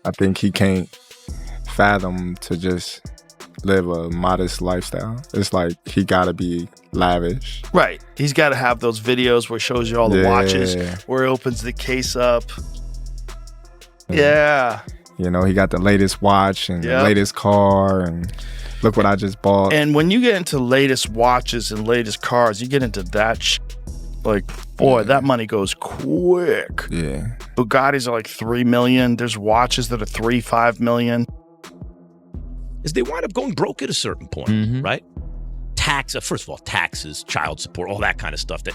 I think he can't fathom to just live a modest lifestyle. It's like he gotta be lavish. Right. He's got to have those videos where it shows you all the watches, where he opens the case up. Yeah. You know, he got the latest watch and the latest car, and look what I just bought. And when you get into latest watches and latest cars, you get into that like, boy, that money goes quick. Yeah. Bugattis are like $3 million. There's watches that are $3-5 million. Is they wind up going broke at a certain point, right? First of all, taxes, child support, all that kind of stuff, that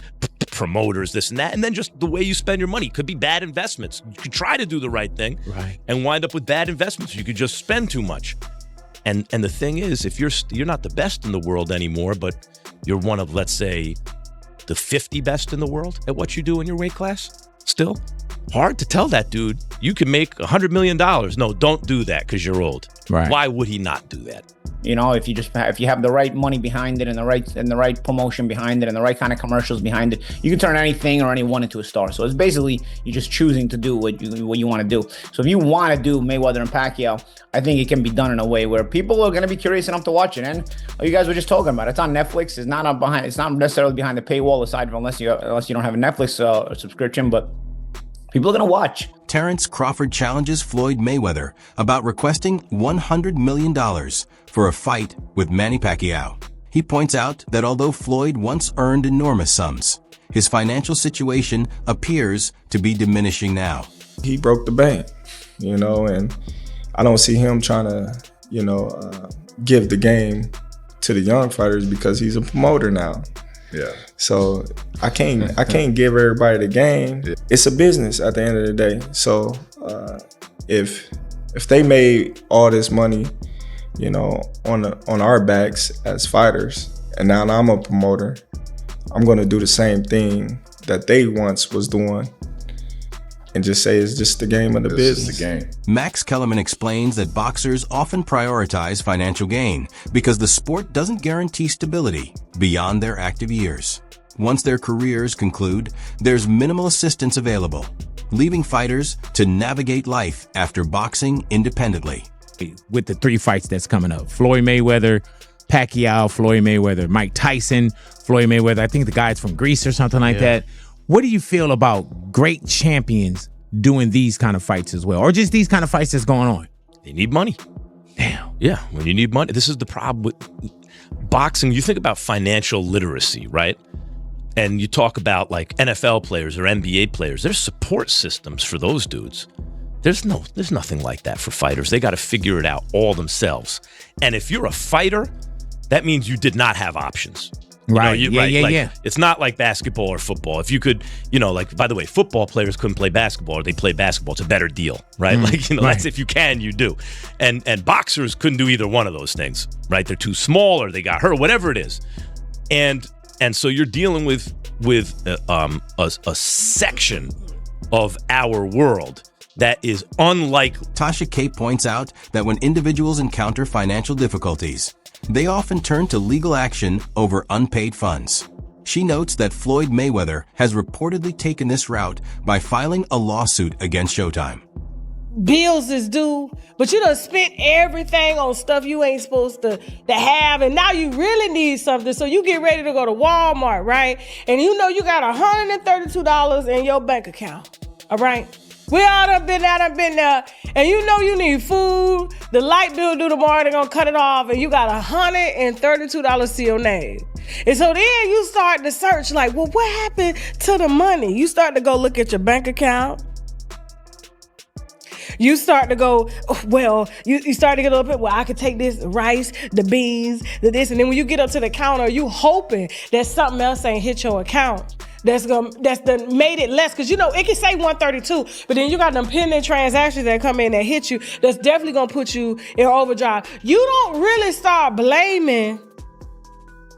promoters, this and that, and then just the way you spend your money. Could be bad investments. You could try to do the right thing and wind up with bad investments. You could just spend too much. And the thing is, if you're not the best in the world anymore, but you're one of, let's say, the 50 best in the world at what you do in your weight class, still hard to tell that dude you can make $100 million. No, don't do that because you're old. Right. Why would he not do that? You know, if you have the right money behind it and the right promotion behind it and the right kind of commercials behind it, you can turn anything or anyone into a star. So it's basically you're just choosing to do what you want to do. So if you want to do Mayweather and Pacquiao, I think it can be done in a way where people are going to be curious enough to watch it. And you guys were just talking about, it's on Netflix. It's not behind. It's not necessarily behind the paywall, aside from unless you don't have a Netflix subscription, but people are going to watch. Terence Crawford challenges Floyd Mayweather about requesting $100 million for a fight with Manny Pacquiao. He points out that although Floyd once earned enormous sums, his financial situation appears to be diminishing now. He broke the bank, you know, and I don't see him trying to, give the game to the young fighters because he's a promoter now. Yeah. So I can't give everybody the game. Yeah. It's a business at the end of the day. So if they made all this money, you know, on our backs as fighters, and now I'm a promoter, I'm gonna do the same thing that they once was doing, and just say it's just the game of the business. It's the game. Max Kellerman explains that boxers often prioritize financial gain because the sport doesn't guarantee stability beyond their active years. Once their careers conclude, there's minimal assistance available, leaving fighters to navigate life after boxing independently. With the 3 fights that's coming up, Floyd Mayweather, Pacquiao, Floyd Mayweather, Mike Tyson, Floyd Mayweather, I think the guy's from Greece or something like that. What do you feel about great champions doing these kind of fights as well, or just these kind of fights that's going on? They need money. Damn. Yeah, when you need money, this is the problem with boxing. You think about financial literacy, right? And you talk about like NFL players or NBA players. There's support systems for those dudes. There's nothing like that for fighters. They got to figure it out all themselves. And if you're a fighter, that means you did not have options. Right. Yeah. It's not like basketball or football. If you could, like, by the way, football players couldn't play basketball, or they play basketball. It's a better deal, right? That's if you can, you do. And boxers couldn't do either one of those things, right? They're too small, or they got hurt, whatever it is. And so you're dealing with a section of our world that is unlike. Tasha K points out that when individuals encounter financial difficulties, they often turn to legal action over unpaid funds. She notes that Floyd Mayweather has reportedly taken this route by filing a lawsuit against Showtime. Bills is due, but you done spent everything on stuff you ain't supposed to have, and now you really need something, so you get ready to go to Walmart, right? And you know you got $132 in your bank account, all right? We all done been there, and you know you need food, the light bill due tomorrow, they're gonna cut it off, and you got $132 to your name. And so then you start to search like, well, what happened to the money? You start to go look at your bank account. You start to go, well, you start to get a little bit, well, I could take this rice, the beans, this, and then when you get up to the counter, you hoping that something else ain't hit your account. That's done made it less, because it can say 132, but then you got them pending transactions that come in that hit you. That's definitely gonna put you in overdrive. You don't really start blaming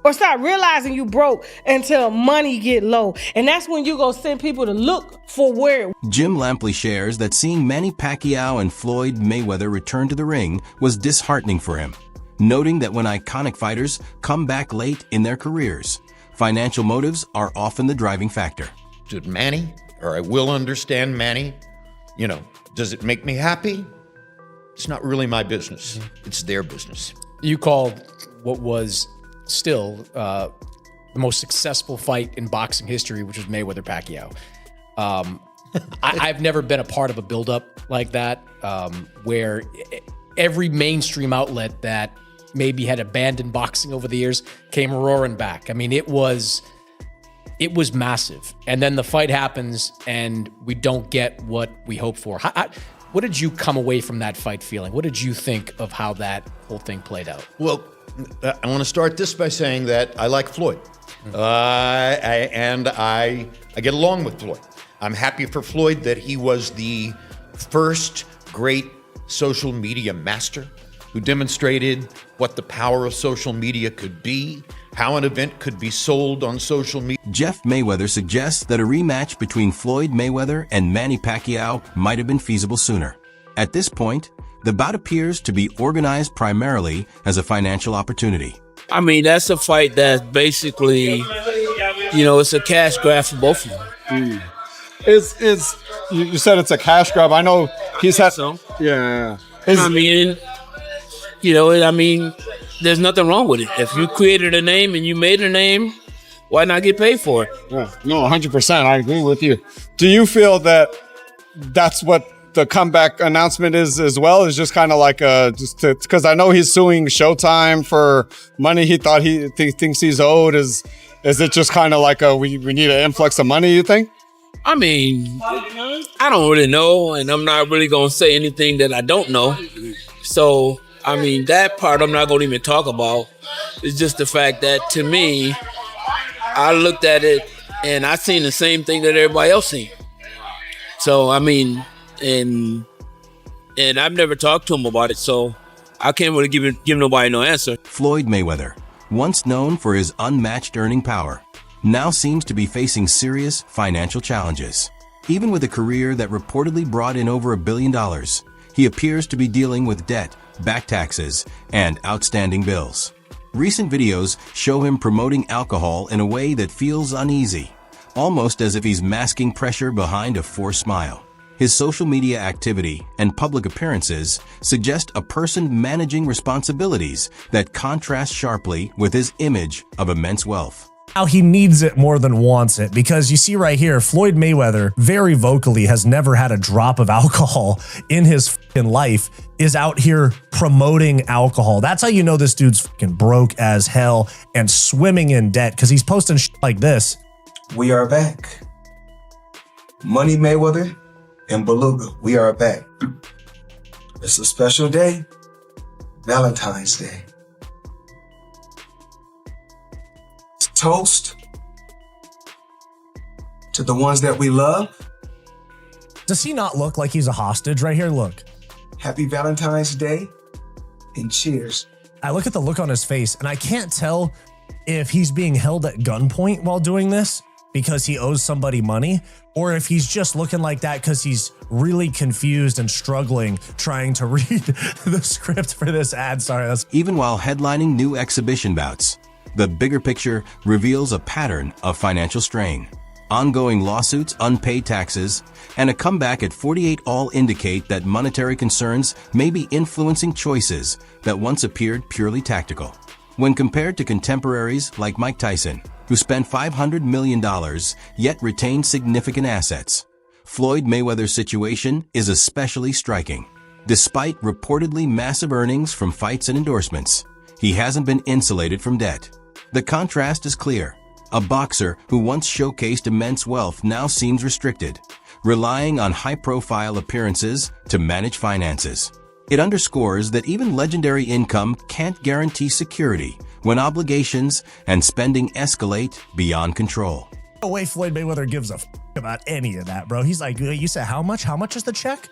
or start realizing you broke until money get low, and that's when you go send people to look for where. Jim Lampley shares that seeing Manny Pacquiao and Floyd Mayweather return to the ring was disheartening for him, noting that when iconic fighters come back late in their careers, financial motives are often the driving factor. Did Manny, or I will understand Manny, does it make me happy? It's not really my business. It's their business. You called what was still the most successful fight in boxing history, which was Mayweather-Pacquiao. I've never been a part of a buildup like that, where every mainstream outlet that maybe had abandoned boxing over the years came roaring back. I mean, it was massive. And then the fight happens and we don't get what we hoped for. What did you come away from that fight feeling? What did you think of how that whole thing played out? Well, I want to start this by saying that I like Floyd. I get along with Floyd. I'm happy for Floyd that he was the first great social media master who demonstrated what the power of social media could be, how an event could be sold on social media. Jeff Mayweather suggests that a rematch between Floyd Mayweather and Manny Pacquiao might have been feasible sooner. At this point, the bout appears to be organized primarily as a financial opportunity. I mean, that's a fight that's basically, it's a cash grab for both of them. You said it's a cash grab. I know he's had some. Yeah. I mean, there's nothing wrong with it. If you created a name and you made a name, why not get paid for it? Yeah. No, 100%. I agree with you. Do you feel that that's what the comeback announcement is as well? Is just kind of like because I know he's suing Showtime for money he thought he thinks he's owed. Is it just kind of like we need an influx of money, you think? I mean, I don't really know, and I'm not really going to say anything that I don't know. So, I mean, that part I'm not going to even talk about. It's just the fact that, to me, I looked at it, and I seen the same thing that everybody else seen. So, I mean, and I've never talked to him about it, so I can't really give nobody no answer. Floyd Mayweather, once known for his unmatched earning power, now seems to be facing serious financial challenges. Even with a career that reportedly brought in over $1 billion, he appears to be dealing with debt, back taxes, and outstanding bills. Recent videos show him promoting alcohol in a way that feels uneasy, almost as if he's masking pressure behind a forced smile. His social media activity and public appearances suggest a person managing responsibilities that contrast sharply with his image of immense wealth. Now he needs it more than wants it, because you see right here, Floyd Mayweather very vocally has never had a drop of alcohol in his fucking life, is out here promoting alcohol. That's how you know this dude's fucking broke as hell and swimming in debt, because he's posting shit like this. We are back. Money Mayweather and Beluga, we are back. It's a special day, Valentine's Day. Toast to the ones that we love. Does he not look like he's a hostage right here? Look. Happy Valentine's Day and cheers. I look at the look on his face and I can't tell if he's being held at gunpoint while doing this because he owes somebody money, or if he's just looking like that because he's really confused and struggling trying to read the script for this ad. Sorry. Even while headlining new exhibition bouts, the bigger picture reveals a pattern of financial strain. Ongoing lawsuits, unpaid taxes, and a comeback at 48 all indicate that monetary concerns may be influencing choices that once appeared purely tactical. When compared to contemporaries like Mike Tyson, who spent $500 million yet retained significant assets, Floyd Mayweather's situation is especially striking. Despite reportedly massive earnings from fights and endorsements, he hasn't been insulated from debt. The contrast is clear. A boxer who once showcased immense wealth now seems restricted, relying on high-profile appearances to manage finances. It underscores that even legendary income can't guarantee security when obligations and spending escalate beyond control. No way Floyd Mayweather gives a f about any of that, bro. He's like, you said how much? How much is the check?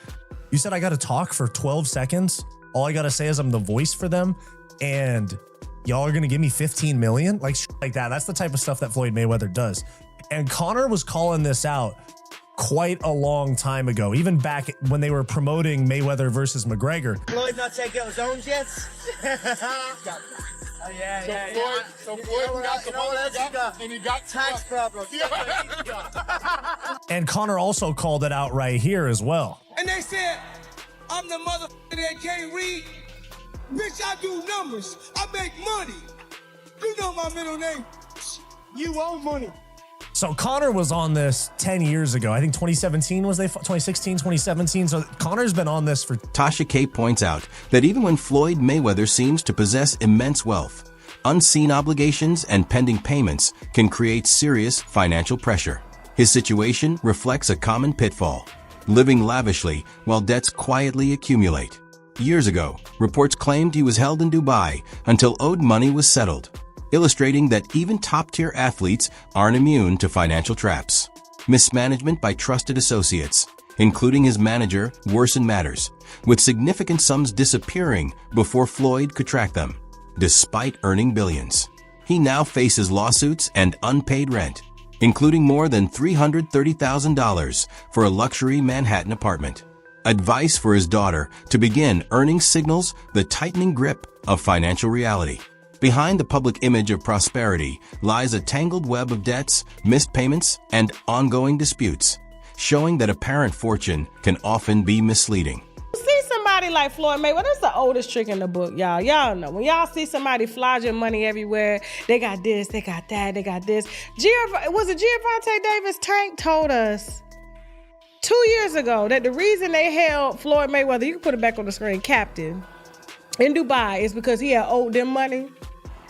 You said I got to talk for 12 seconds. All I got to say is I'm the voice for them, and y'all are going to give me 15 million? Like that. That's the type of stuff that Floyd Mayweather does. And Conor was calling this out quite a long time ago, even back when they were promoting Mayweather versus McGregor. Floyd not taking out his own yet? Oh, yeah. So Floyd got and he got tax problems. And Conor also called it out right here as well. And they said, I'm the motherfucker that can't read. Bitch, I do numbers. I make money. You know my middle name. You owe money. So Conor was on this 10 years ago. I think 2017 was 2016, 2017. So Conor's been on this for. Tasha K points out that even when Floyd Mayweather seems to possess immense wealth, unseen obligations and pending payments can create serious financial pressure. His situation reflects a common pitfall: living lavishly while debts quietly accumulate. Years ago, reports claimed he was held in Dubai until owed money was settled, illustrating that even top-tier athletes aren't immune to financial traps. Mismanagement by trusted associates, including his manager, worsened matters, with significant sums disappearing before Floyd could track them, despite earning billions. He now faces lawsuits and unpaid rent, including more than $330,000 for a luxury Manhattan apartment. Advice for his daughter to begin earning signals the tightening grip of financial reality. Behind the public image of prosperity lies a tangled web of debts, missed payments, and ongoing disputes, showing that apparent fortune can often be misleading. See somebody like Floyd Mayweather, that's the oldest trick in the book, y'all. Y'all know, when y'all see somebody flogging money everywhere, they got this, they got that, they got this. Was it Gervonta Davis? Tank told us 2 years ago that the reason they held Floyd Mayweather, you can put it back on the screen, captive in Dubai is because he had owed them money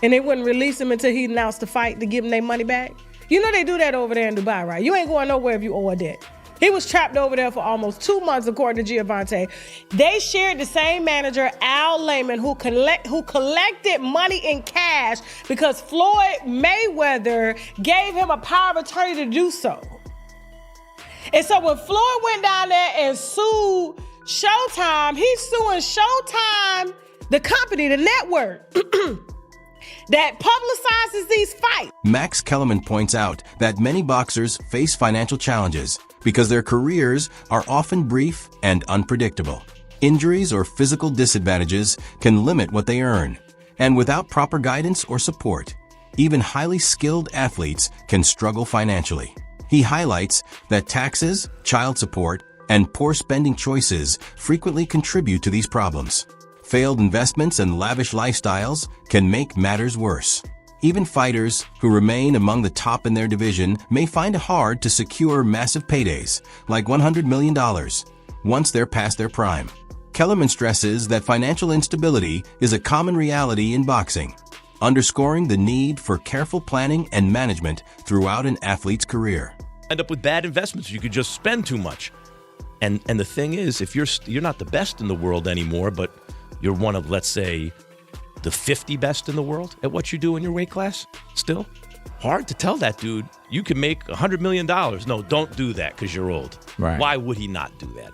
and they wouldn't release him until he announced the fight to give them their money back. You know they do that over there in Dubai, right? You ain't going nowhere if you owe a debt. He was trapped over there for almost 2 months, according to Gervonta. They shared the same manager, Al Layman, who collected money in cash because Floyd Mayweather gave him a power of attorney to do so. And so when Floyd went down there and sued Showtime, he's suing Showtime, the company, the network, that publicizes these fights. Max Kellerman points out that many boxers face financial challenges because their careers are often brief and unpredictable. Injuries or physical disadvantages can limit what they earn, and without proper guidance or support, even highly skilled athletes can struggle financially. He highlights that taxes, child support, and poor spending choices frequently contribute to these problems. Failed investments and lavish lifestyles can make matters worse. Even fighters who remain among the top in their division may find it hard to secure massive paydays, like $100 million, once they're past their prime. Kellerman stresses that financial instability is a common reality in boxing, underscoring the need for careful planning and management throughout an athlete's career. End up with bad investments. You could just spend too much. And the thing is, if you're not the best in the world anymore, but you're one of, let's say, the 50 best in the world at what you do in your weight class, still hard to tell that dude you can make $100 million. No, don't do that because you're old. Right. Why would he not do that?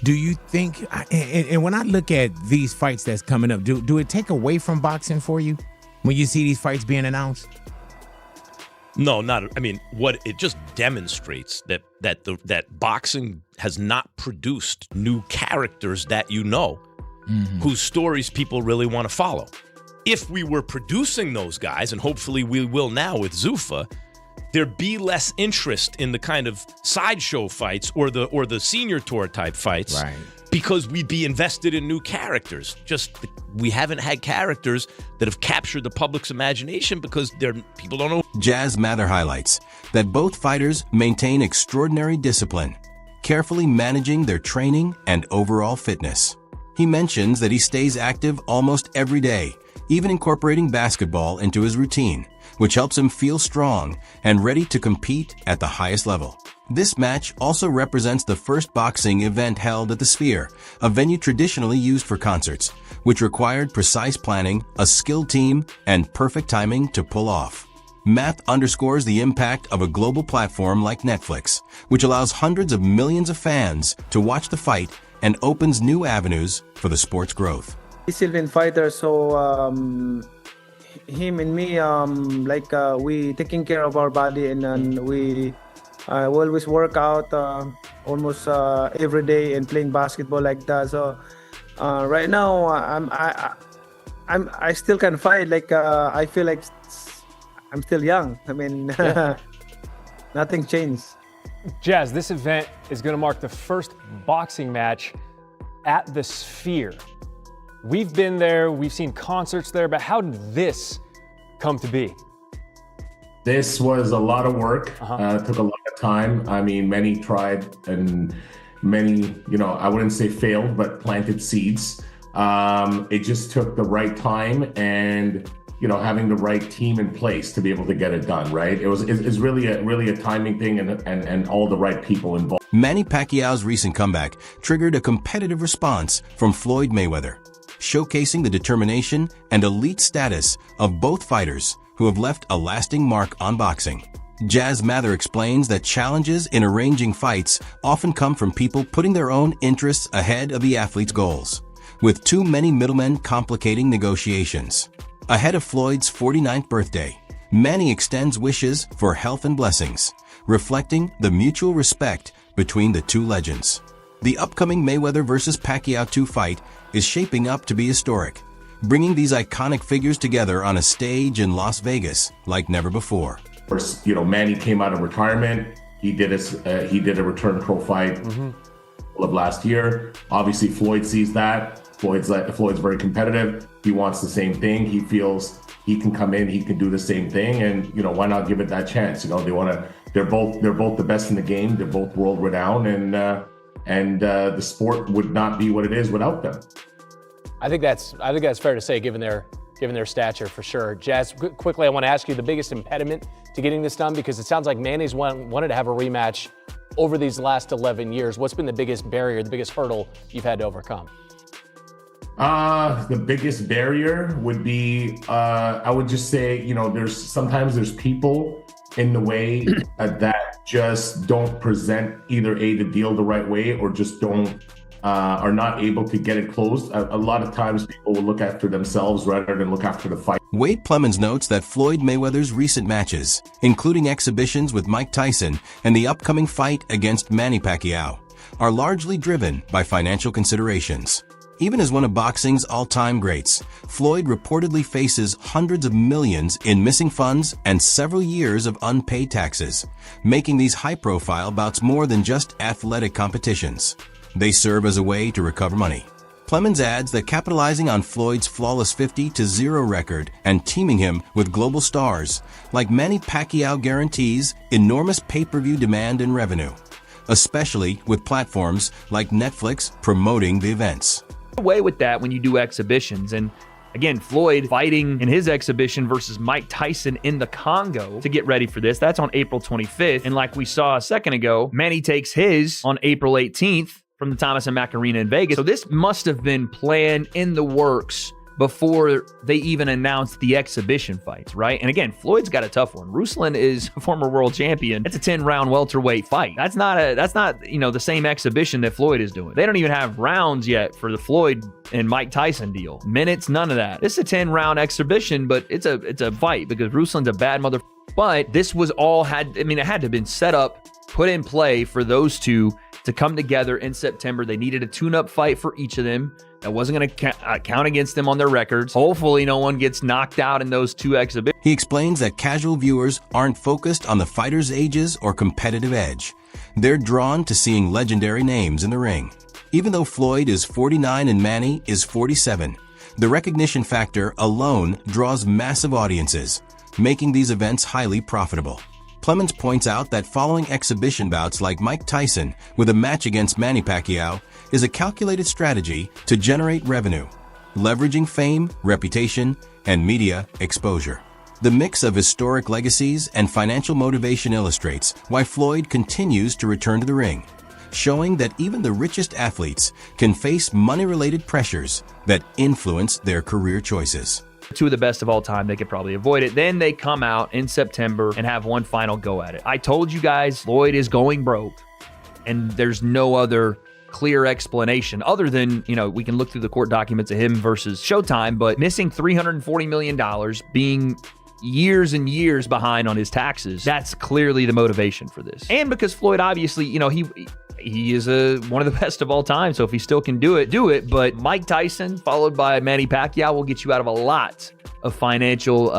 Do you think, and when I look at these fights that's coming up, do it take away from boxing for you when you see these fights being announced? No, not. I mean, what it just demonstrates that boxing has not produced new characters that you know, whose stories people really want to follow. If we were producing those guys, and hopefully we will now with Zuffa, there'd be less interest in the kind of sideshow fights or the senior tour type fights, right? Because we'd be invested in new characters. We haven't had characters that have captured the public's imagination because people don't know. Jazz Mather highlights that both fighters maintain extraordinary discipline, carefully managing their training and overall fitness. He mentions that he stays active almost every day, even incorporating basketball into his routine, which helps him feel strong and ready to compete at the highest level. This match also represents the first boxing event held at the Sphere, a venue traditionally used for concerts, which required precise planning, a skilled team, and perfect timing to pull off. Math underscores the impact of a global platform like Netflix, which allows hundreds of millions of fans to watch the fight and opens new avenues for the sport's growth. He's Sylvan fighter, so him and me, we taking care of our body, and we always work out almost every day and playing basketball like that. So right now, I still can fight. I feel like I'm still young. I mean, nothing changed. Jazz, this event is going to mark the first boxing match at the Sphere. We've been there, we've seen concerts there, but how did this come to be? This was a lot of work. Took a lot of time. I mean, many tried and many, I wouldn't say failed, but planted seeds. It just took the right time and, having the right team in place to be able to get it done, right? It's really a timing thing and all the right people involved. Manny Pacquiao's recent comeback triggered a competitive response from Floyd Mayweather, showcasing the determination and elite status of both fighters who have left a lasting mark on boxing. Jazz Mather explains that challenges in arranging fights often come from people putting their own interests ahead of the athlete's goals, with too many middlemen complicating negotiations. Ahead of Floyd's 49th birthday, Manny extends wishes for health and blessings, reflecting the mutual respect between the two legends. The upcoming Mayweather vs. Pacquiao 2 fight is shaping up to be historic, bringing these iconic figures together on a stage in Las Vegas like never before. Of course, Manny came out of retirement. He did a return pro fight of last year. Obviously, Floyd sees that. Floyd's very competitive. He wants the same thing. He feels he can come in, he can do the same thing, and why not give it that chance? They're both the best in the game. They're both world renowned, and the sport would not be what it is without them. I think that's fair to say, given their stature, for sure. Jazz, quickly, I want to ask you the biggest impediment to getting this done, because it sounds like Manny's wanted to have a rematch over these last 11 years. What's been the biggest barrier, the biggest hurdle you've had to overcome? The biggest barrier would be, I would just say, there's people in the way that just don't present either the deal the right way, or just are not able to get it closed. A lot of times people will look after themselves rather than look after the fight. Wade Plemons notes that Floyd Mayweather's recent matches, including exhibitions with Mike Tyson and the upcoming fight against Manny Pacquiao, are largely driven by financial considerations. Even as one of boxing's all-time greats, Floyd reportedly faces hundreds of millions in missing funds and several years of unpaid taxes, making these high-profile bouts more than just athletic competitions. They serve as a way to recover money. Plemons adds that capitalizing on Floyd's flawless 50-0 record and teaming him with global stars like Manny Pacquiao guarantees enormous pay-per-view demand and revenue, especially with platforms like Netflix promoting the events. Away with that when you do exhibitions. And again, Floyd fighting in his exhibition versus Mike Tyson in the Congo to get ready for this. That's on April 25th. And like we saw a second ago, Manny takes his on April 18th from the Thomas and Mack Arena in Vegas. So this must have been planned in the works before they even announced the exhibition fights, right? And again, Floyd's got a tough one. Ruslan is a former world champion. It's a 10-round welterweight fight. That's not the same exhibition that Floyd is doing. They don't even have rounds yet for the Floyd and Mike Tyson deal. Minutes, none of that. This is a 10-round exhibition, but it's a fight because Ruslan's a bad mother. But this was all it had to have been set up, put in play for those two to come together in September. They needed a tune-up fight for each of them. That wasn't going to count against them on their records. Hopefully no one gets knocked out in those two exhibitions. He explains that casual viewers aren't focused on the fighters' ages or competitive edge. They're drawn to seeing legendary names in the ring. Even though Floyd is 49 and Manny is 47, the recognition factor alone draws massive audiences, making these events highly profitable. Plemons points out that following exhibition bouts like Mike Tyson with a match against Manny Pacquiao is a calculated strategy to generate revenue, leveraging fame, reputation, and media exposure. The mix of historic legacies and financial motivation illustrates why Floyd continues to return to the ring, showing that even the richest athletes can face money-related pressures that influence their career choices. Two of the best of all time, they could probably avoid it. Then they come out in September and have one final go at it. I told you guys, Floyd is going broke, and there's no other clear explanation other than, we can look through the court documents of him versus Showtime, but missing $340 million, being years and years behind on his taxes. That's clearly the motivation for this. And because Floyd, obviously, he is one of the best of all time, so if he still can do it. But Mike Tyson, followed by Manny Pacquiao, will get you out of a lot of financial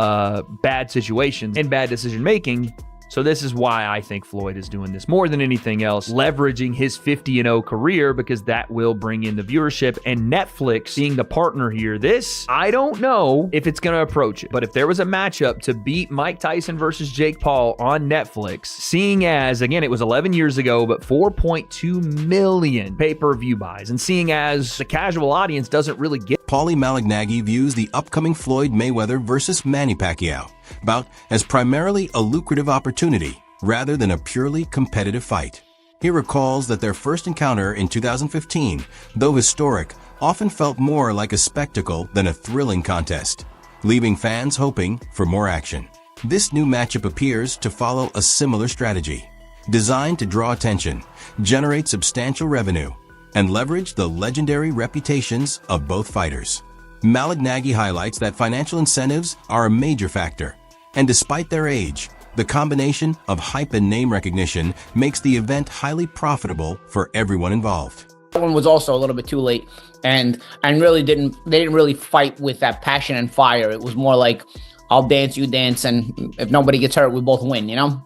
bad situations and bad decision-making. So this is why I think Floyd is doing this more than anything else, leveraging his 50-0 career, because that will bring in the viewership, and Netflix being the partner here. This, I don't know if it's going to approach it, but if there was a matchup to beat Mike Tyson versus Jake Paul on Netflix, seeing as, again, it was 11 years ago, but 4.2 million pay-per-view buys, and seeing as the casual audience doesn't really get. Paulie Malignaggi views the upcoming Floyd Mayweather versus Manny Pacquiao bout as primarily a lucrative opportunity rather than a purely competitive fight. He recalls that their first encounter in 2015, though historic, often felt more like a spectacle than a thrilling contest, leaving fans hoping for more action. This new matchup appears to follow a similar strategy, designed to draw attention, generate substantial revenue, and leverage the legendary reputations of both fighters. Malignaggi highlights that financial incentives are a major factor, and despite their age, the combination of hype and name recognition makes the event highly profitable for everyone involved. That one was also a little bit too late, and really they didn't really fight with that passion and fire. It was more like, I'll dance, you dance, and if nobody gets hurt, we both win, you know?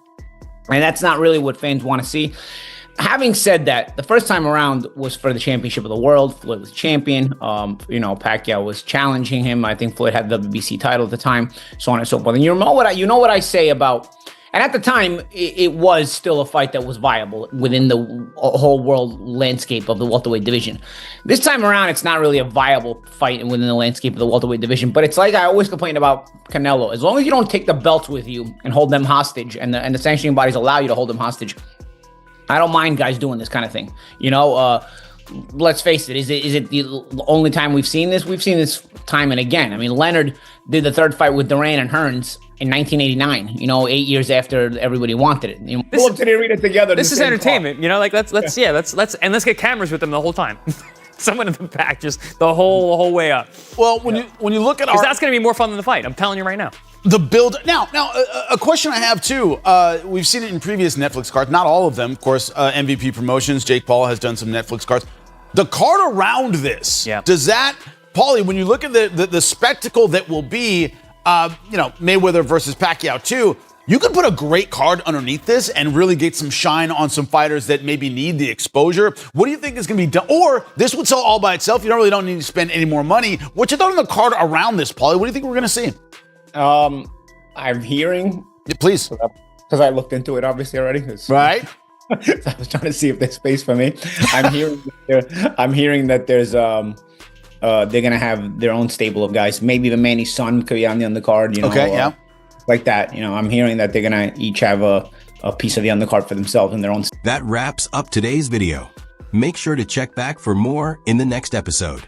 And that's not really what fans want to see. Having said that, the first time around was for the championship of the world. Floyd was champion. Pacquiao was challenging him. I think Floyd had the WBC title at the time, so on and so forth. And you know what I say about, and at the time, it was still a fight that was viable within the whole world landscape of the welterweight division. This time around, it's not really a viable fight within the landscape of the welterweight division, but it's like I always complain about Canelo. As long as you don't take the belts with you and hold them hostage, and the sanctioning bodies allow you to hold them hostage, I don't mind guys doing this kind of thing. Let's face it. Is it the only time we've seen this? We've seen this time and again. I mean, Leonard did the third fight with Duran and Hearns in 1989. 8 years after everybody wanted it. Pull up to the arena together. This is entertainment. Let's get cameras with them the whole time. Someone in the back, just the whole way up. Well, when you look at that's going to be more fun than the fight. I'm telling you right now. The build now. A question I have too. We've seen it in previous Netflix cards. Not all of them, of course. MVP Promotions. Jake Paul has done some Netflix cards. The card around this. Yeah. Does that, Paulie? When you look at the spectacle that will be, Mayweather versus Pacquiao too. You could put a great card underneath this and really get some shine on some fighters that maybe need the exposure. What do you think is going to be done? Or this would sell all by itself. You don't need to spend any more money. What you thought on the card around this, Paulie? What do you think we're going to see? I'm hearing. Yeah, please. Because I looked into it obviously already. Right. So I was trying to see if there's space for me. I'm hearing that there's they're gonna have their own stable of guys. Maybe the Manny son could be on the undercard. Like that. I'm hearing that they're gonna each have a piece of the undercard for themselves in their own. That wraps up today's video. Make sure to check back for more in the next episode.